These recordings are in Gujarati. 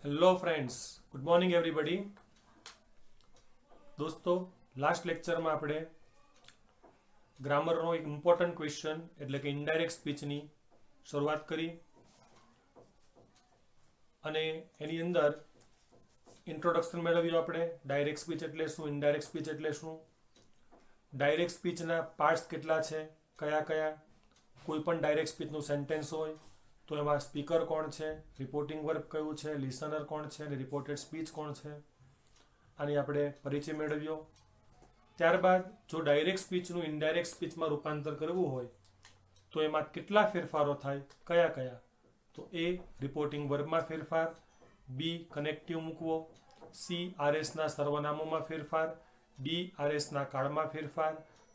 Hello friends, good morning everybody. દોસ્તો, લાસ્ટ લેક્ચરમાં આપણે ગ્રામરનો એક ઇમ્પોર્ટન્ટ ક્વેશ્ચન એટલે કે ઇનડાયરેક્ટ સ્પીચની શરૂઆત કરી અને એની અંદર ઇન્ટ્રોડક્શન મેળવ્યું આપણે. ડાયરેક્ટ સ્પીચ એટલે શું, ઇનડાયરેક્ટ સ્પીચ એટલે શું, ડાયરેક્ટ સ્પીચના પાર્ટ્સ કેટલા છે, કયા કયા, કોઈ પણ ડાયરેક્ટ સ્પીચનું સેન્ટેન્સ હોય તો એમાં સ્પીકર કોણ છે, રિપોર્ટિંગ વર્બ કયું છે, લિસનર કોણ છે અને રિપોર્ટેડ સ્પીચ કોણ છે, આની આપણે પરિચય મેળવ્યો. ત્યારબાદ જો ડાયરેક્ટ સ્પીચનું ઇનડાયરેક્ટ સ્પીચમાં રૂપાંતર કરવું હોય તો એમાં કેટલા ફેરફારો થાય, કયા કયા, તો એ રિપોર્ટિંગ વર્બમાં ફેરફાર, બી કનેક્ટિવ મૂકવો, સી આરએસના સર્વનામોમાં ફેરફાર, ડી આરએસના કાળમાં ફેરફાર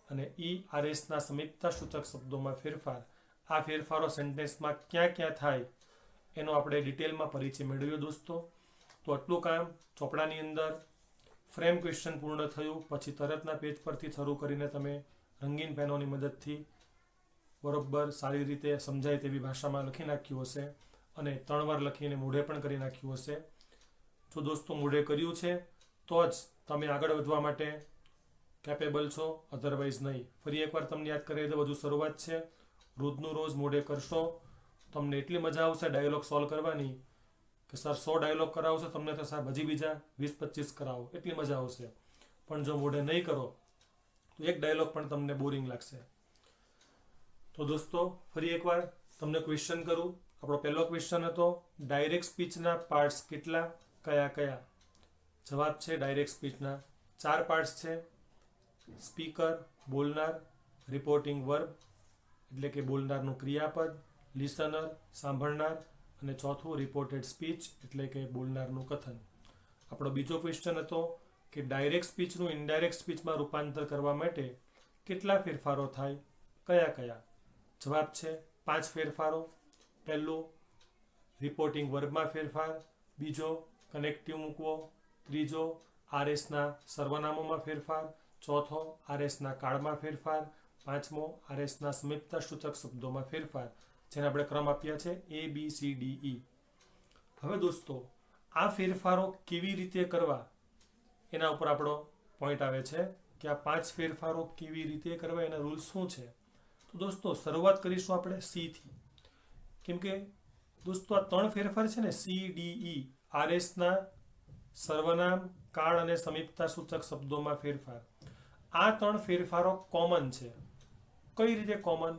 અને ઈ આરએસના સમીપતા સૂચક શબ્દોમાં ફેરફાર. આ ફેરફારો સેન્ટેન્સમાં ક્યાં ક્યાં થાય એનો આપણે ડિટેલમાં પરિચય મેળવ્યો દોસ્તો. તો આટલું કામ ચોપડાની અંદર ફ્રેમ ક્વેશ્ચન પૂર્ણ થયું પછી તરતના પેજ પરથી શરૂ કરીને તમે રંગીન પેનોની મદદથી બરોબર સારી રીતે સમજાય તેવી ભાષામાં લખી નાખ્યું હશે અને 3 વાર લખીને મોઢે પણ કરી નાખ્યું હશે. જો દોસ્તો મોઢે કર્યું છે તો જ તમે આગળ વધવા માટે કેપેબલ છો, અધરવાઇઝ નહીં. ફરી એકવાર તમને યાદ કરાવી દો, વધુ શરૂઆત છે. રોજનું રોજ મોઢે કરશો, તમને એટલી મજા આવશે ડાયલોગ સોલ્વ કરવાની કે સર 100 ડાયલોગ કરાવશો તમને તો સાહેબ હજી બીજા 20-25 કરાવો, એટલી મજા આવશે. પણ જો મોઢે નહીં કરો તો એક ડાયલોગ પણ તમને બોરિંગ લાગશે. તો દોસ્તો ફરી એકવાર તમને ક્વેશ્ચન કરું. આપણો પહેલો ક્વેશ્ચન હતો ડાયરેક્ટ સ્પીચના પાર્ટ્સ કેટલા, કયા કયા. જવાબ છે ડાયરેક્ટ સ્પીચના 4 પાર્ટ્સ છે: સ્પીકર બોલનાર, રિપોર્ટિંગ વર્બ એટલે કે બોલનારનું ક્રિયાપદ, લિસનર સાંભળનાર અને ચોથું રિપોર્ટેડ સ્પીચ એટલે કે બોલનારનું કથન. આપણો બીજો ક્વેશ્ચન હતો કે ડાયરેક્ટ સ્પીચનું ઇનડાયરેક્ટ સ્પીચમાં રૂપાંતર કરવા માટે કેટલા ફેરફારો થાય, કયા કયા. જવાબ છે 5 ફેરફારો. પહેલું રિપોર્ટિંગ વર્બમાં ફેરફાર, બીજો કનેક્ટિવ મૂકવો, ત્રીજો આરએસના સર્વનામોમાં ફેરફાર, ચોથો આરએસના કાળમાં ફેરફાર, પાંચમો આરએસના સમીપતા સૂચક શબ્દોમાં ફેરફાર, જેને આપણે ક્રમ આપ્યા છે ABCDE. હવે દોસ્તો આ ફેરફારો કેવી રીતે કરવા એના ઉપર આપણો પોઈન્ટ આવે છે કે આ 5 ફેરફારો કેવી રીતે કરવા, એના રૂલ્સ શું છે. તો દોસ્તો શરૂઆત કરીશું આપણે સી થી, કેમ કે દોસ્તો આ 3 ફેરફાર છે ને CDE, આરએસના સર્વનામ, કાળ અને સમીપતા સૂચક શબ્દોમાં ફેરફાર. આ 3 ફેરફારો કોમન છે. કઈ રીતે કોમન?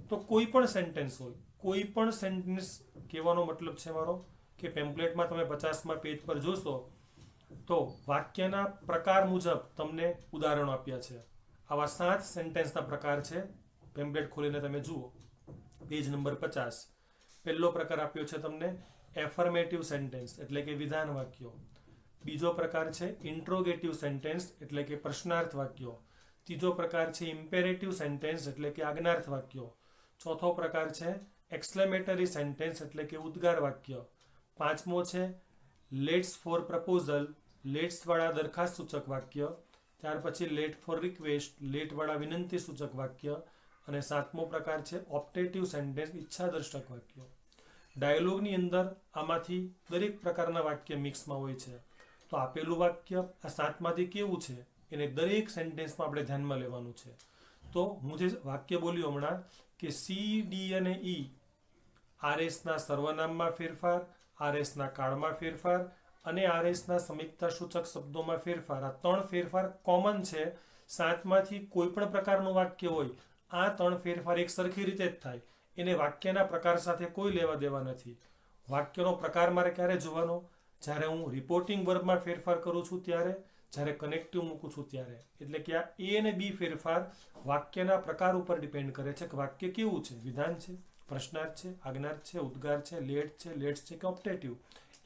તો કોઈ પણ સેન્ટેન્સ હોય, કોઈ પણ સેન્ટેન્સ કહેવાનો મતલબ છે મારો કે પેમ્પલેટમાં તમે 50મા પેજ પર જોશો તો વાક્યના પ્રકાર મુજબ તમને ઉદાહરણો આપ્યા છે. આવા 7 સેન્ટેન્સના પ્રકાર છે. પેમ્પલેટ ખોલીને તમે જુઓ, પેજ નંબર 50. પહેલો પ્રકાર આપ્યો છે તમને એફર્મેટિવ સેન્ટેન્સ એટલે કે વિધાન વાક્યો. બીજો પ્રકાર છે ઇન્ટ્રોગેટિવ સેન્ટેન્સ એટલે કે પ્રશ્નાર્થ વાક્યો. ત્રીજો પ્રકાર છે ઇમ્પેરેટિવ સેન્ટેન્સ એટલે કે આજ્ઞાર્થ વાક્યો. ચોથો પ્રકાર છે એક્સક્લેમેટરી સેન્ટેન્સ એટલે કે ઉદ્ગાર વાક્ય. પાંચમો છે લેટ્સ ફોર પ્રપોઝલ, લેટ્સ વાળા દરખાસ્ત સૂચક વાક્ય. ત્યાર પછી લેટ ફોર રિક્વેસ્ટ, લેટ વાળા વિનંતી સૂચક વાક્ય. અને સાતમો પ્રકાર છે ઓપ્ટેટિવ સેન્ટેન્સ, ઈચ્છા દર્શક વાક્યો. ડાયલોગની અંદર આમાંથી દરેક પ્રકારના વાક્ય મિક્સમાં હોય છે. તો આપેલું વાક્ય આ 7માંથી કેવું છે એને દરેક સેન્ટેન્સમાં આપણે ધ્યાનમાં લેવાનું છે. તો હું જે વાક્ય બોલ્યો હમણાં કે સી, ડી અને ઈ, આરએસના સર્વનામમાં ફેરફાર, આરએસના કાળમાં ફેરફાર અને આરએસના સમીપતા સૂચક શબ્દોમાં ફેરફાર, આ 3 ફેરફાર કોમન છે. 7માંથી કોઈ પણ પ્રકારનું વાક્ય હોય, આ 3 ફેરફાર એક સરખી રીતે જ થાય. એને વાક્યના પ્રકાર સાથે કોઈ લેવા દેવા નથી. વાક્યનો પ્રકાર મારે ક્યારે જોવાનો? જ્યારે હું રિપોર્ટિંગ વર્બમાં ફેરફાર કરું છું ત્યારે, જ્યારે કનેક્ટિવ મૂકું છું ત્યારે. એટલે કે આ એ અને બી ફેરફાર વાક્યના પ્રકાર ઉપર ડિપેન્ડ કરે છે કે વાક્ય કેવું છે, વિધાન છે, પ્રશ્નાર્થ છે, આજ્ઞાર્થ છે, ઉદ્ગાર છે, લેટ્સ છે કે ઓપ્ટેટિવ.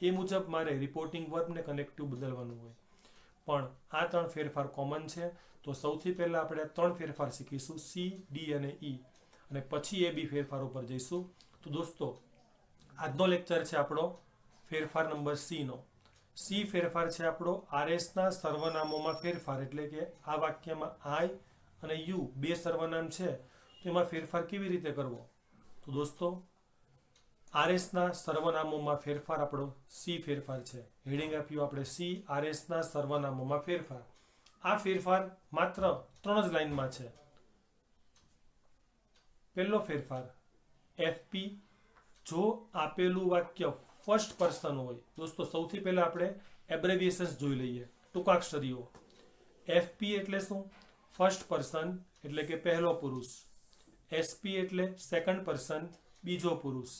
એ મુજબ મારે રિપોર્ટિંગ વર્બ ને કનેક્ટિવ બદલવાનું હોય. પણ આ 3 ફેરફાર કોમન છે. તો સૌથી પહેલા આપણે 3 ફેરફાર શીખીશું, સી, ડી અને ઈ, અને પછી એ બી ફેરફાર ઉપર જઈશું. તો દોસ્તો આજનો લેક્ચર છે આપણો ફેરફાર નંબર સી નો. સી ફેરફાર છે આપણો આરએસના સર્વનામોમાં ફેરફાર. એટલે કે આ વાક્યમાં આઈ અને યુ 2 સર્વનામ છે તો એમાં ફેરફાર કેવી રીતે કરવો. તો દોસ્તો આરએસના સર્વનામોમાં ફેરફાર આપણો સી ફેરફાર છે. હેડિંગ આપ્યું આપણે સી, આરએસના સર્વનામોમાં ફેરફાર. આ ફેરફાર માત્ર 3 જ લાઈનમાં છે. પહેલો ફેરફાર એફપી, જો આપેલું વાક્ય ફર્સ્ટ પર્સન હોય. દોસ્તો સૌથી પહેલા આપણે એબ્રેવિએશન્સ જોઈ લઈએ, ટૂંકાક્ષરીઓ. એફપી એટલે શું? ફર્સ્ટ પર્સન એટલે કે પહેલો પુરુષ. એસપી એટલે સેકન્ડ પર્સન બીજો પુરુષ.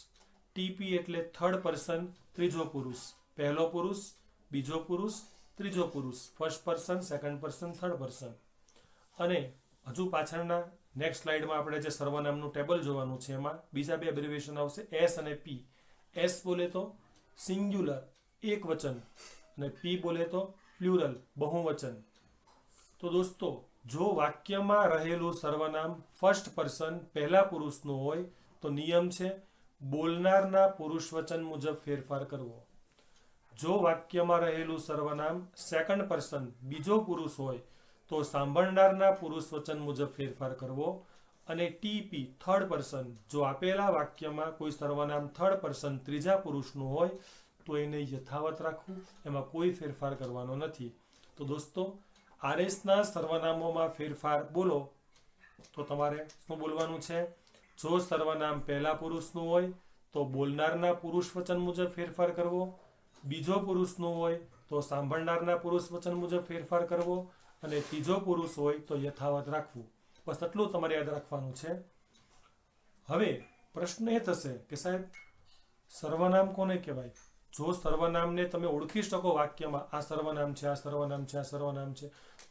ટીપી એટલે થર્ડ પર્સન ત્રીજો પુરુષ. પહેલો પુરુષ, બીજો પુરુષ, ત્રીજો પુરુષ. First person, second person, third person. અને હજુ પાછળના નેક્સ્ટ સ્લાઇડમાં આપણે જે સર્વનામનું ટેબલ જોવાનું છે એમાં બીજા 2 એબ્રિવિએશન આવશે, એસ અને પી. એસ બોલે તો સિંગ્યુલર એક વચન અને પી બોલે તો પ્લ્યુરલ બહુવચન. તો દોસ્તો જો વાક્યમાં રહેલું સર્વનામ ફર્સ્ટ પર્સન પહેલા પુરુષનું હોય તો નિયમ છે બોલનારના પુરુષવચન મુજબ ફેરફાર કરવો. જો વાક્યમાં રહેલું સર્વનામ સેકન્ડ પર્સન બીજો પુરુષ હોય તો સાંભળનારના પુરુષવચન મુજબ ફેરફાર કરવો. અને ટીપી થર્ડ પર્સન, જો આપેલા વાક્યમાં કોઈ સર્વનામ થર્ડ પર્સન ત્રીજા પુરુષનું હોય તો એને યથાવત રાખવું, એમાં કોઈ ફેરફાર કરવાનો નથી. તો દોસ્તો આરએસના સર્વનામોમાં ફેરફાર બોલો તો તમારે શું બોલવાનું છે? જો સર્વનામ પહેલા પુરુષનું હોય તો બોલનારના પુરુષવચન મુજબ ફેરફાર કરવો. બીજો પુરુષનું હોય તો સાંભળનારના પુરુષવચન મુજબ ફેરફાર કરવો. અને ત્રીજો પુરુષ હોય તો યથાવત રાખવું. બસ એટલું તમારે યાદ રાખવાનું છે. હવે પ્રશ્ન એ થશે કે સાહેબ સર્વનામ કોને કહેવાય? જો સર્વનામને તમે ઓળખી શકો વાક્યમાં આ સર્વનામ છે, આ સર્વનામ છે, આ સર્વનામ છે,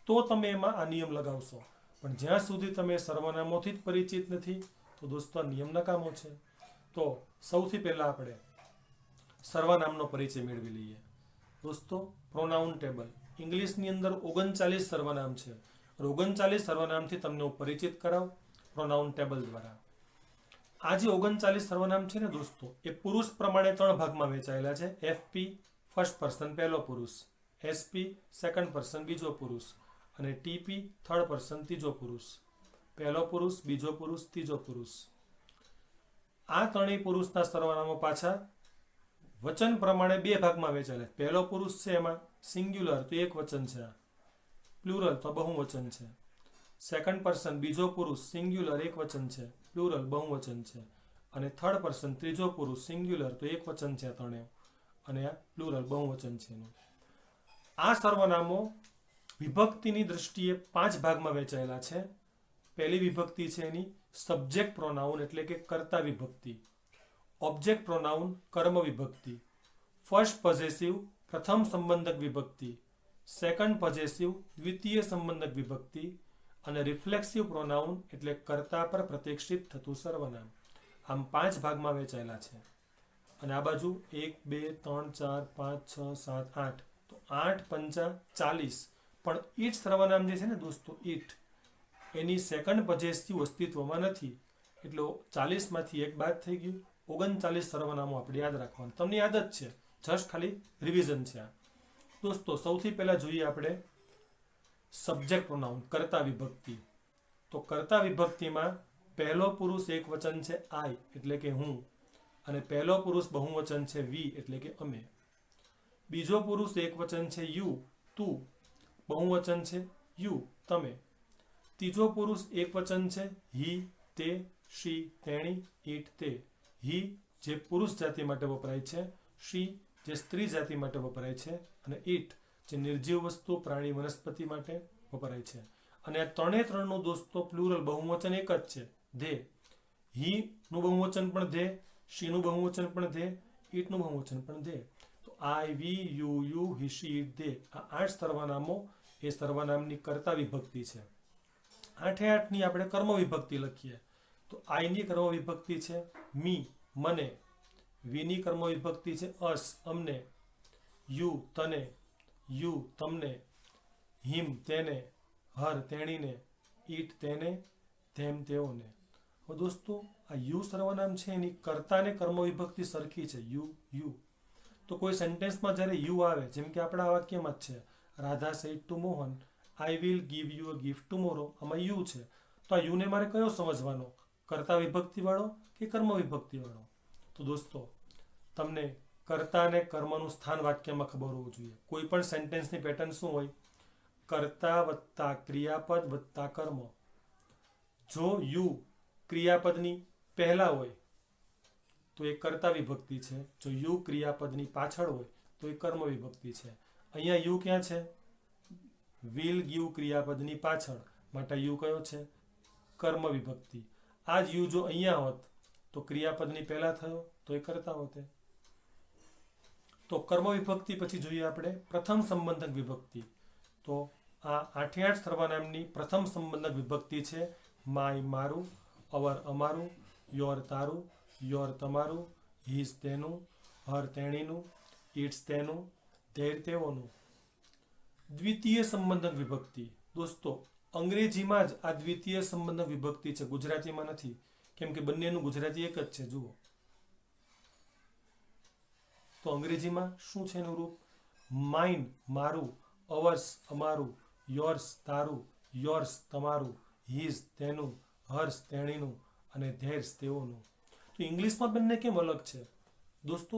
તો તમે એમાં આ નિયમ લગાવશો. પણ જ્યાં સુધી તમે સર્વનામોથી જ પરિચિત નથી તો દોસ્તો આ નિયમ નકામો છે. તો સૌથી પહેલા આપણે સર્વનામનો પરિચય મેળવી લઈએ. દોસ્તો પ્રોનાઉન ટેબલ ઇંગ્લિશની અંદર 39 સર્વનામ છે. 39 સર્વનામથી તમને હું પરિચિત કરાવ પ્રોનાઉન ટેબલ દ્વારા. આ જે 39 સર્વનામ છે ને દોસ્તો એ પુરુષ પ્રમાણે 3 ભાગમાં વહેંચાયેલા છે. એફપી ફર્સ્ટ પર્સન પહેલો પુરુષ, એસપી સેકન્ડ પર્સન બીજો પુરુષ અને ટીપી થર્ડ પર્સન ત્રીજો પુરુષ. પહેલો પુરુષ, બીજો પુરુષ, ત્રીજો પુરુષ. આ ત્રણેય પુરુષના સર્વનામો પાછા વચન પ્રમાણે 2 ભાગમાં વહેંચાયેલા. પહેલો પુરુષ છે એમાં સિંગ્યુલર તો એક વચન છે, પ્લુરલ તો બહુવચન છે. સેકન્ડ પર્સન બીજો પુરુષ સિંગ્યુલર એક વચન છે, પ્લુરલ બહુવચન છે. અને થર્ડ પર્સન ત્રીજો પુરુષ સિંગ્યુલર તો એક વચન છે ત્રણેય અને આ પ્લુરલ બહુવચન છે. આ સર્વનામો વિભક્તિની દ્રષ્ટિએ 5 ભાગમાં વહેંચાયેલા છે. પહેલી વિભક્તિ છે એની સબ્જેક્ટ પ્રોનાઉન એટલે કે કર્તા વિભક્તિ, ઓબ્જેક્ટ પ્રોનાઉન કર્મ વિભક્તિ, ફર્સ્ટ પોઝેસિવ પ્રથમ સંબંધક વિભક્તિ, સેકન્ડ પોઝેસિવ દ્વિતીય સંબંધક વિભક્તિ અને રિફ્લેક્સિવ પ્રોનાઉન એટલે કર્તા પર પ્રતિષ્ઠિત થતું સર્વનામ. આમ 5 ભાગમાં વહેંચાયેલા છે. અને આ બાજુ 1 2 3 4 5 6 7 8 તો 8 પંચા 40. પણ ઈટ સર્વનામ જે છે ને દોસ્તો ઈટ એની સેકન્ડ પોઝેસિવ અસ્તિત્વમાં નથી એટલે 40માંથી 1 બાદ થઈ ગયું. 39 સર્વનામો આપણે યાદ રાખવાનું. તમને યાદ જ છે, જસ્ટ ખાલી રિવિઝન છે. દોસ્તો સૌથી પહેલા જોઈએ આપણે સબ્જેક્ટ પ્રોનાઉન કર્તા વિભક્તિ. તો કર્તા વિભક્તિમાં પહેલો પુરુષ એક વચન છે આઈ એટલે કે હું અને પહેલો પુરુષ બહુવચન છે વી એટલે કે અમે. બીજો પુરુષ એક વચન છે યુ તું, બહુવચન છે યુ તમે. ત્રીજો પુરુષ એક વચન છે હી તે શી તેણી ઈટ તે. હી જે પુરુષ જાતિ માટે વપરાય છે, શી જે સ્ત્રી જાતિ માટે વપરાય છે અને ઈટ જે નિર્જીવ વસ્તુ પ્રાણી વનસ્પતિ માટે વપરાય છે. અને આ ત્રણેયનું દોસ્તો પ્લુરલ બહુવચન એક જ છે ધે. હી નું બહુવચન પણ ધે, શી નું બહુવચન પણ ધે, ઈટ નું બહુવચન પણ ધે. તો આઈ વી you he she it they આ 8 સર્વનામો એ સર્વનામની કર્તા વિભક્તિ છે. 8ની આપણે કર્મ વિભક્તિ લખીએ તો આઈની કર્મ વિભક્તિ છે મી મને, વીની કર્મ વિભક્તિ છે અસ અમને, યુ તને, યુ તમને, હિમ તેને, હર તેણીને, ઈટ તેને, ધેમ તેઓને. હવે દોસ્તો આ યુ સર્વનામ છે એની કર્તા ને કર્મ વિભક્તિ સરખી છે યુ. તો કોઈ સેન્ટેન્સમાં જ્યારે યુ આવે જેમ કે આપણા વાક્યમાં જ છે Radha said to Mohan I will give you a gift tomorrow, આમાં યુ છે. તો આ યુને મારે કયો સમજવાનો, કર્તા વિભક્તિ વાળો કે કર્મ વિભક્તિ વાળો? તો તો દોસ્તો તમને કર્તા અને કર્મનું સ્થાન વાક્યમાં ખબર હોવું જોઈએ. કોઈ પણ સેન્ટેન્સની પેટર્ન શું હોય? કર્તા વત્તા ક્રિયાપદ વત્તા કર્મ. જો યુ ક્રિયાપદની પહેલા હોય તો એ કર્તા વિભક્તિ છે. જો યુ ક્રિયાપદની પાછળ હોય તો એ કર્મ વિભક્તિ છે. અહીંયા યુ ક્યાં છે? વિલ ગીવ ક્રિયાપદની પાછળ, માટે યુ કયો છે? કર્મ વિભક્તિ. આ જ યુ જો અહીંયા હોત તો ક્રિયાપદની પહેલા થયો તો એ કર્તા હોતે. તો કર્મ વિભક્તિ પછી જોઈએ આપણે પ્રથમ સંબંધક વિભક્તિ. તો આ 8 સર્વનામની પ્રથમ સંબંધક વિભક્તિ છે માય મારું, અવર અમારું, યોર તારું, યોર તમારું, હીઝ તેનું, હર તેણીનું, ઇટ્સ તેનું, ધેર તેઓનું. દ્વિતીય સંબંધક વિભક્તિ. દોસ્તો અંગ્રેજીમાં જ આ દ્વિતીય સંબંધક વિભક્તિ છે, ગુજરાતીમાં નથી, કેમ કે બંનેનું ગુજરાતી એક જ છે. જુઓ તો અંગ્રેજીમાં શું છે એનું રૂપ? માઇન મારું, અવર્સ અમારું, યોર્સ તારું, યોર્સ તમારું, હીઝ તેનું, હર્સ તેણીનું અને ધેર્સ તેઓનું. તો ઇંગ્લિશમાં બંને કેમ અલગ છે? દોસ્તો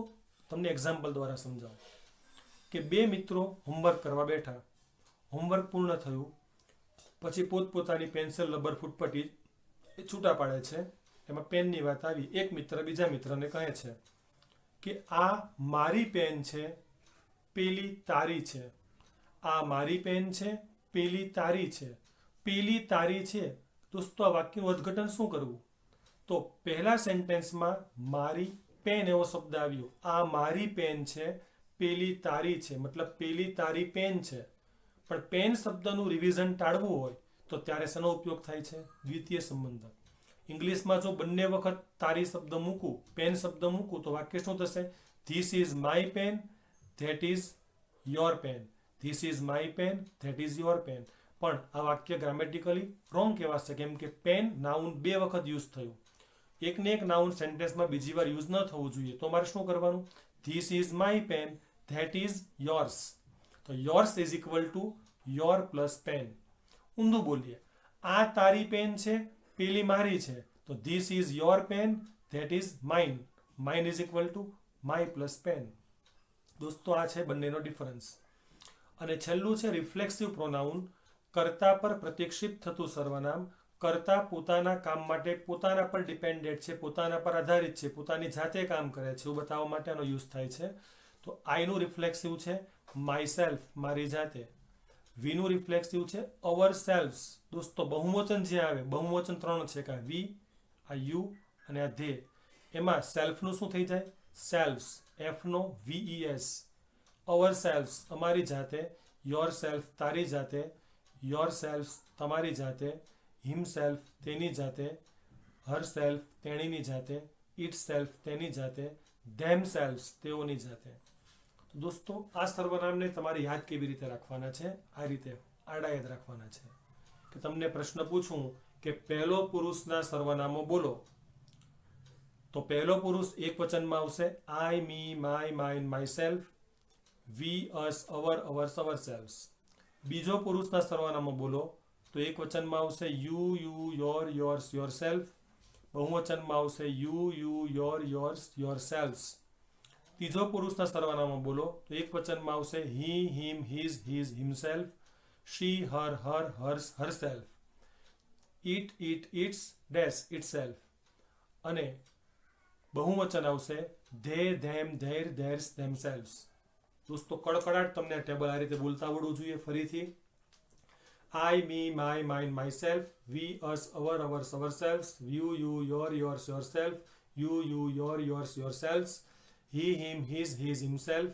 તમને એક્ઝામ્પલ દ્વારા સમજાવું કે બે મિત્રો હોમવર્ક કરવા બેઠા. હોમવર્ક પૂર્ણ થયું પછી પોતપોતાની પેન્સિલ, રબર, ફૂટપટ્ટી એ છૂટા પાડે છે. એમાં પેનની વાત આવી. એક મિત્ર બીજા મિત્રને કહે છે કે આ મારી પેન છે, પેલી તારી છે. આ મારી પેન છે, પેલી તારી છે. પેલી તારી છે. દોસ્તો આ વાક્યનું અર્થઘટન શું કરવું? તો પહેલા સેન્ટેન્સમાં મારી પેન એવો શબ્દ આવ્યો. આ મારી પેન છે, પેલી તારી છે, મતલબ પેલી તારી પેન છે. પણ પેન શબ્દનું રિવિઝન ટાળવું હોય તો ત્યારે શેનો ઉપયોગ થાય છે? દ્વિતીય સંબંધક. ઇંગ્લિશમાં જો બંને વખત તારી શબ્દ મૂકું, પેન શબ્દ મૂકું તો વાક્ય શું થશે? This is my pen, that is your pen. This is my pen, that is your pen. પણ આ વાક્ય ગ્રામેટિકલી રોંગ કહેવાશે, કેમ કે પેન નાઉન 2 વખત યુઝ થયું. એકને એક નાઉન સેન્ટેન્સમાં બીજી વાર યુઝ ન થવું જોઈએ. તો મારે શું કરવાનું? This is my pen, that is yours. તો yours is equal to your plus pen. ઊંધું બોલીએ, આ તારી પેન છે, પેલી મારી છે. તો this is your pen, that is mine. Mine is equal to my plus pen. દોસ્તો આ છે બંનેનો ડિફરન્સ. અને છેલ્લું છે રિફ્લેક્સિવ પ્રોનાઉન. કર્તા પર પ્રતિક્ષિપ્ત થતું સર્વનામ. કર્તા પોતાના કામ માટે પોતાના પર ડિપેન્ડેન્ટ છે, પોતાના પર આધારિત છે, પોતાની જાતે કામ કરે છે એવું બતાવવા માટે આનો યુઝ થાય છે. તો આઈનું રિફ્લેક્સિવ છે માય સેલ્ફ, મારી જાતે. વીનું રિફ્લેક્સિવ છે અવર સેલ્ફ્સ. દોસ્તો બહુવચન જે આવે, બહુવચન 3 છે, કા વી, આ યુ અને આ ધે. એમાં સેલ્ફનું શું થઈ જાય? સેલ્ફ્સ, એફનો VES. અવર સેલ્ફ્સ અમારી જાતે, યોર સેલ્ફ તારી જાતે, યોર સેલ્ફ તમારી જાતે, હિમસેલ્ફ તેની જાતે, હર સેલ્ફ તેણીની જાતે, ઇટ સેલ્ફ તેની જાતે, ધેમ સેલ્ફ તેઓની જાતે. દોસ્તો આ સર્વનામને તમારે યાદ કેવી રીતે રાખવાના છે? આ રીતે આડા યાદ રાખવાના છે. કે તમને પ્રશ્ન પૂછું કે પહેલો પુરુષના સર્વનામો બોલો, તો પહેલો પુરુષ એક વચનમાં આવશે I, me, my, mine, myself, we, us, our, ours, ourselves. બીજો પુરુષના સર્વનામો બોલો તો એક વચનમાં આવશે you, you, your, yours, yourself. બહુવચનમાં આવશે you, you, your, yours, yourselves. ત્રીજો પુરુષના સર્વનામો બોલો તો એક વચનમાં આવશે he, him, his, his, himself, she, her, her, hers, herself, it, it, its, dash, itself. અને બહુવચન આવશે they, them, their, theirs, themselves. દોસ્તો કડકડાટ તમને આ ટેબલ આ રીતે બોલતા આવડવું જોઈએ. ફરીથી I, me, my, mine, myself, we, us, our, ours, ourself, you, you, your, yours, yourself, you, you, your, yours, yourself, he, him, his, himself,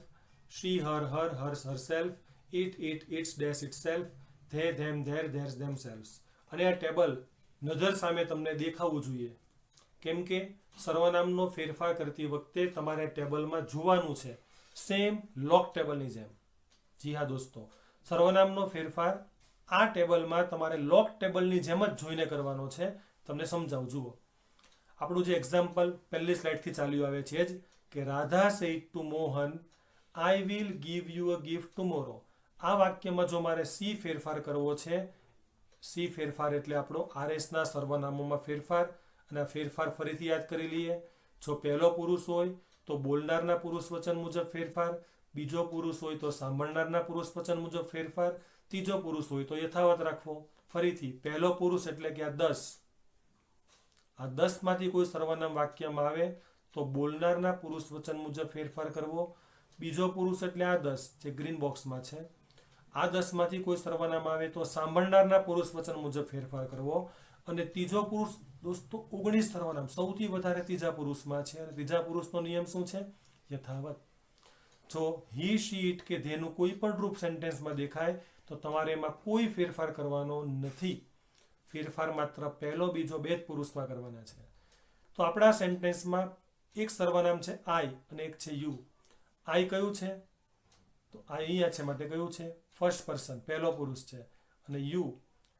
she, her, hers, herself, it, its, dash, itself, they, them, theirs, themselves. અને આ ટેબલ નજર સામે તમને દેખાવું જોઈએ, કેમ કે સર્વનામનો ફેરફાર કરતી વખતે તમારે ટેબલમાં જોવાનું છે, સેમ લોક ટેબલની જેમ. જી હા દોસ્તો, સર્વનામનો ફેરફાર આ ટેબલમાં તમારે લોક ટેબલની જેમ જ જોઈને કરવાનો છે. તમને સમજાવું, જુઓ. આપણું જે એક્ઝામ્પલ પહેલી સ્લાઇડથી ચાલ્યું આવે છે જ કે Radha said to Mohan I will give you a gift tomorrow. આ વાક્યમાં જો મારે સી ફેરફાર કરવો છે, સી ફેરફાર એટલે આપણો RSના સર્વનામોમાં ફેરફાર. અને આ ફેરફાર ફરીથી યાદ કરી લઈએ જો પહેલો પુરુષ હોય તો બોલનારના પુરુષ વચન મુજબ ફેરફાર, બીજો પુરુષ હોય તો સાંભળનારના પુરુષ વચન મુજબ ફેરફાર, ત્રીજો પુરુષ હોય તો યથાવત રાખવો. ફરીથી પહેલો પુરુષ એટલે કે આ 10, આ 10 માંથી કોઈ સર્વનામ વાક્યમાં આવે તો બોલનારના પુરુષ વચન મુજબ ફેરફાર કરવો. બીજો પુરુષ એટલે આ 10 જે ગ્રીન બોક્સમાં છે, આ 10 માંથી કોઈ સર્વનામ આવે તો સાંભળનારના પુરુષ વચન મુજબ ફેરફાર કરવો. અને ત્રીજો પુરુષ દોસ્તો 19 સર્વનામ સૌથી વધારે ત્રીજા પુરુષમાં છે, અને ત્રીજા પુરુષનો નિયમ શું છે? યથાવત. જો હી, શી, ઇટ કે ધેનું કોઈ પણ રૂપ સેન્ટેન્સમાં દેખાય તો તમારે એમાં કોઈ ફેરફાર કરવાનો નથી. ફેરફાર માત્ર પહેલો બીજો બે જ પુરુષમાં કરવાના છે. તો આપણા સેન્ટેન્સમાં એક સર્વનામ છે આઈ અને એક છે યુ. આઈ કયું છે? તો આ અહીંયા છે માટે કયું છે? ફર્સ્ટ પર્સન, પહેલો પુરુષ છે. અને યુ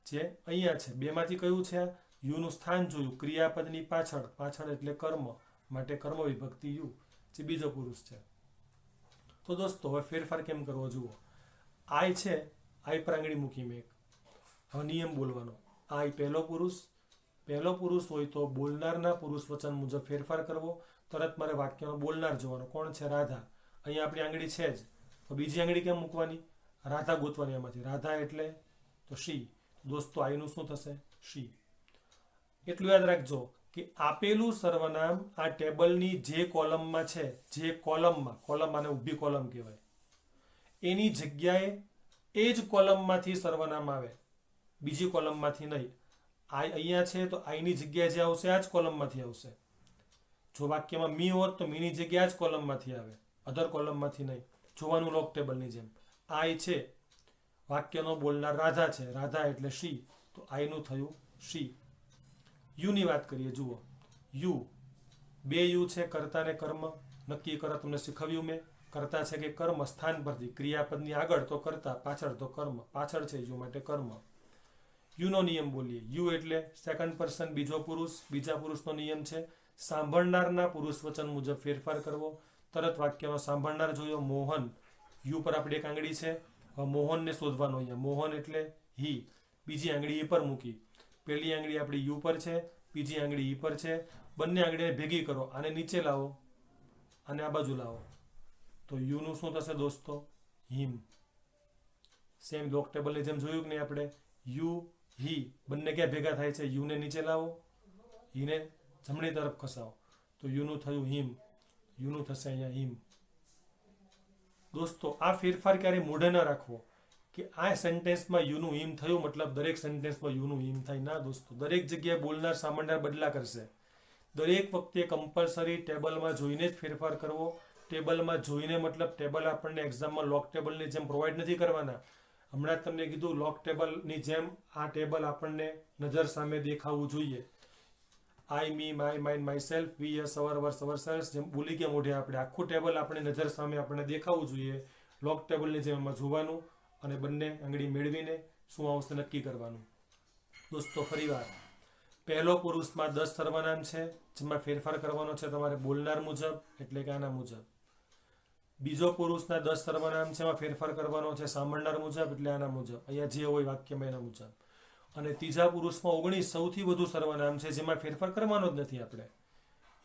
જે અહીંયા છે, બેમાંથી કયું છે? યુનું સ્થાન જોયું, ક્રિયાપદની પાછળ, પાછળ એટલે કર્મ, માટે કર્મ વિભક્તિ યુ, જે બીજો પુરુષ છે. તો દોસ્તો હવે ફેરફાર કેમ કરવો જુઓ. આઈ છે, આઈ પર આંગળી મૂકી મેં. હવે નિયમ બોલવાનો. આઈ પહેલો પુરુષ હોય તો બોલનારના પુરુષ વચન મુજબ ફેરફાર કરવો. તરત મારે વાક્યનો બોલનાર જોવાનો. કોણ છે? રાધા. અહીંયા આપણી આંગળી છે જ, તો બીજી આંગળી કેમ મૂકવાની? રાધા ગોતવાની આમાંથી. રાધા એટલે તો શી. દોસ્તો આઈનું શું થશે? શી. એટલું યાદ રાખજો કે આપેલું સર્વનામ આ ટેબલની જે કોલમમાં છે, જે કોલમમાં, કોલમ આને ઊભી કોલમ કહેવાય, એની જગ્યાએ એ જ કોલમમાંથી સર્વનામ આવે, બીજી કોલમમાંથી નહીં. આઈ અહીંયા છે તો આઈની જગ્યાએ જે આવશે આ જ કોલમમાંથી આવશે. જો વાક્યમાં મી હોત તો મીની જગ્યાએ આ જ કોલમમાંથી આવે, અધર કોલમમાંથી નહીં. જોવાનું લોક ટેબલની જેમ. આઈ છે, વાક્યનો બોલનાર રાધા છે, રાધા એટલે શી, તો આઈનું થયું શી. યુની વાત કરીએ. જુઓ યુ, બે યુ છે, કર્તા ને કર્મ. નક્કી કરો, તમને શીખવ્યું મેં. કર્તા છે કે કર્મ, સ્થાન પરથી, ક્રિયાપદની આગળ તો કર્તા, પાછળ તો કર્મ. પાછળ છે યુ માટે કર્મ. યુનો નિયમ બોલીએ. યુ એટલે સેકન્ડ પર્સન, બીજો પુરુષ. બીજા પુરુષનો નિયમ છે સાંભળનારના પુરુષ વચન મુજબ ફેરફાર કરવો. તરત વાક્યનો સાંભળનાર જોયો, મોહન. યુ પર આપણે એક આંગળી છે, હવે મોહનને શોધવાનો. અહીંયા મોહન એટલે હી. બીજી આંગળી ઈ પર મૂકી. પહેલી આંગળી આપણી યુ પર છે, બીજી આંગળી ઈ પર છે. બંને આંગળીને ભેગી કરો, આને નીચે લાવો, આને આ બાજુ લાવો, તો યુનું શું થશે દોસ્તો? હિમ. સેમ લોક ટેબલની જેમ જોયું કે નહીં આપણે? યુ, હી બંને ક્યાં ભેગા થાય છે? યુને નીચે લાવો, હીને જમણી તરફ ખસાવો, તો યુનું થયું હિમ. યુનું થશે અહીંયા હિમ. દોસ્તો આ ફેરફાર ક્યારે મોઢે ન રાખવો કે આ સેન્ટેન્સમાં યુનું હિમ થયું મતલબ દરેક સેન્ટેન્સમાં યુનું હિમ થાય. ના દોસ્તો, દરેક જગ્યાએ બોલનાર સાંભળનાર બદલા કરશે. દરેક વખતે કમ્પલસરી ટેબલમાં જોઈને જ ફેરફાર કરવો. ટેબલમાં જોઈને મતલબ ટેબલ આપણને એક્ઝામમાં લોક ટેબલની જેમ પ્રોવાઈડ નથી કરવાના. હમણાં તમને કીધું લોક ટેબલની જેમ આ ટેબલ આપણને નજર સામે દેખાવું જોઈએ. I, me, my, mine, myself, we, us, our, ours, ourselves, જેમ બોલી ગયા મોઢે આપણે આખું ટેબલ આપણે નજર સામે આપણને દેખાવું જોઈએ. લોક ટેબલની જેમ એમાં જોવાનું અને બંને આંગળી મેળવીને શું આવશે નક્કી કરવાનું. દોસ્તો ફરીવાર, પહેલો પુરુષમાં 10 સર્વનામ છે, જેમાં ફેરફાર કરવાનો છે તમારે બોલનાર મુજબ, એટલે કે આના મુજબ. બીજો પુરુષના 10 સર્વનામ છે, એમાં ફેરફાર કરવાનો છે સાંભળનાર મુજબ, એટલે આના મુજબ. અહીંયા જે હોય વાક્યમાં એના મુજબ. અને ત્રીજા પુરુષમાં 19 સૌથી વધુ સર્વનામ છે, જેમાં ફેરફાર કરવાનો જ નથી આપણે.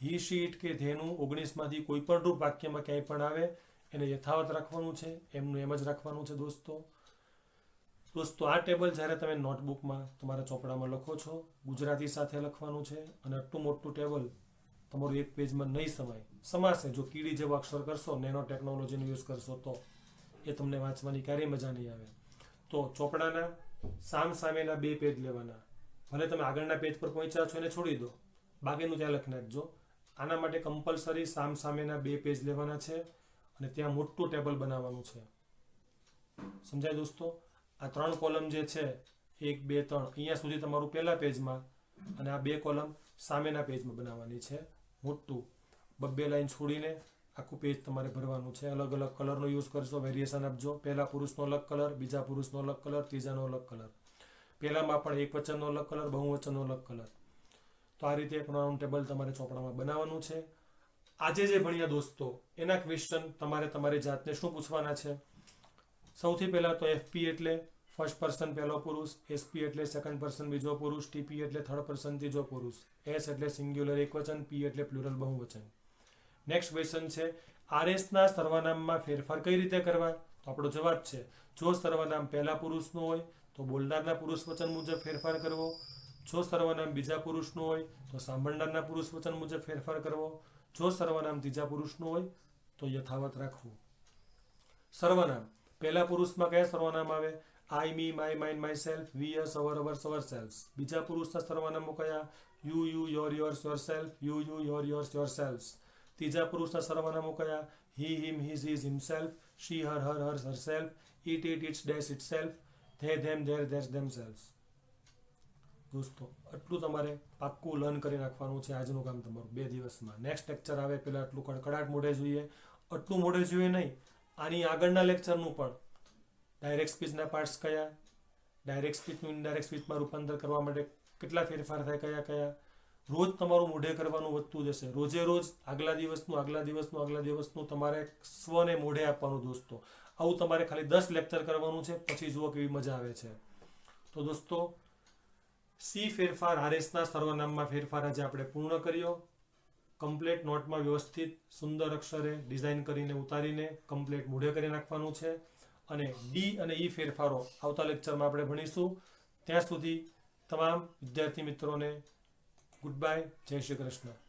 હી, શી, ઇટ કે ધેનું 19 માંથી કોઈ પણ રૂપ વાક્યમાં ક્યાંય પણ આવે એને યથાવત રાખવાનું છે, એમનું એમ જ રાખવાનું છે. દોસ્તો આ ટેબલ જ્યારે તમે નોટબુકમાં તમારા ચોપડામાં લખો છો, ગુજરાતી સાથે લખવાનું છે. અને આટલું મોટું ટેબલ તમારું એક પેજમાં નહીં સમાશે. જો કીડી જેવો અક્ષર કરશો, નેનો ટેકનોલોજીનો યુઝ કરશો તો એ તમને વાંચવાની ક્યારેય મજા નહીં આવે. તો ચોપડાના સામેના 2 પેજ લેવાના. ભલે તમે આગળના પેજ પર પહોંચ્યા છો એને છોડી દો, બાકીનું ત્યાં લખી નાખજો. આના માટે કમ્પલસરી સામેના 2 પેજ લેવાના છે અને ત્યાં મોટું ટેબલ બનાવવાનું છે. સમજાય દોસ્તો? આ 3 કોલમ જે છે 1, 2, 3 અહીંયા સુધી તમારું પહેલા પેજમાં, અને આ 2 કોલમ સામેના પેજમાં બનાવવાની છે મોટું. 2 લાઈન છોડીને આખું પેજ તમારે ભરવાનું છે. અલગ અલગ કલરનો યુઝ કરશો, વેરિએશન આપજો. પહેલા પુરુષનો અલગ કલર, બીજા પુરુષનો અલગ કલર, ત્રીજાનો અલગ કલર. પહેલામાં પણ એક વચનનો અલગ કલર, બહુવચનનો અલગ કલર. તો આ રીતે પ્રોનાઉન ટેબલ તમારે ચોપડામાં બનાવવાનું છે. આજે જે ભણ્યા દોસ્તો એના ક્વેશ્ચન તમારે તમારી જાતને શું પૂછવાના છે? સૌથી પહેલા તો FP એટલે ફર્સ્ટ પર્સન પહેલો પુરુષ, એસપી એટલે સેકન્ડ પર્સન બીજો પુરુષ, ટીપી એટલે થર્ડ પર્સન ત્રીજો પુરુષ, એસ એટલે સિંગ્યુલર એકવચન, પી એટલે પ્લુરલ બહુવચન. નેક્સ્ટ ક્વેશ્ચન છે આરએસના સર્વનામમાં ફેરફાર કઈ રીતે કરવા? તો આપણો જવાબ છે જો સર્વનામ પહેલા પુરુષનું હોય તો બોલનારના પુરુષ વચન મુજબ ફેરફાર કરવો, જો સર્વનામ બીજા પુરુષનું હોય તો સાંભળનારના પુરુષ વચન મુજબ ફેરફાર કરવો, જો સર્વનામ ત્રીજા પુરુષનું હોય તો યથાવત રાખવું. સર્વનામ પહેલા પુરુષમાં કયા સર્વનામ આવે? I, me, my, mine, myself, we, us, our, ours, ourselves. બીજા પુરુષના સર્વનામો કયા? You, your, yours, yourself, you, your, yours, yourself. ત્રીજા પુરુષના સર્વનામો કયા? He, him, his, his, himself, she, her, hers, herself, it, its, dash, itself, they, them, their, theirs, themself. દોસ્તો આટલું તમારે પાક્કું લર્ન કરી નાખવાનું છે આજનું કામ તમારું 2 દિવસમાં. નેક્સ્ટ લેક્ચર આવે પહેલાં આટલું કડકડાટ મોઢે જોઈએ. આટલું મોઢે જોઈએ નહીં, આની આગળના લેક્ચરનું પણ ડાયરેક્ટ સ્પીચના પાર્ટ્સ કયા, ડાયરેક્ટ સ્પીચનું ઇનડાયરેક્ટ સ્પીચમાં રૂપાંતર કરવા માટે કેટલા ફેરફાર થાય, કયા કયા, રોજ તમારું મોઢે કરવાનું વધતું જશે. રોજે રોજ આગલા દિવસનું તમારે સ્વને મોઢે આપવાનું દોસ્તો. આવું તમારે ખાલી 10 લેક્ચર કરવાનું છે, પછી જુઓ કેવી મજા આવે છે. તો દોસ્તો સી ફેરફાર આરએસના સર્વનામમાં ફેરફાર આજે આપણે પૂર્ણ કર્યો. કમ્પ્લેટ નોટમાં વ્યવસ્થિત સુંદર અક્ષરે ડિઝાઇન કરીને ઉતારીને કમ્પ્લેટ મોઢે કરી નાખવાનું છે. અને ડી અને ઈ ફેરફારો આવતા લેક્ચરમાં આપણે ભણીશું. ત્યાં સુધી તમામ વિદ્યાર્થી મિત્રોને ગુડ બાય, જય શ્રી કૃષ્ણ.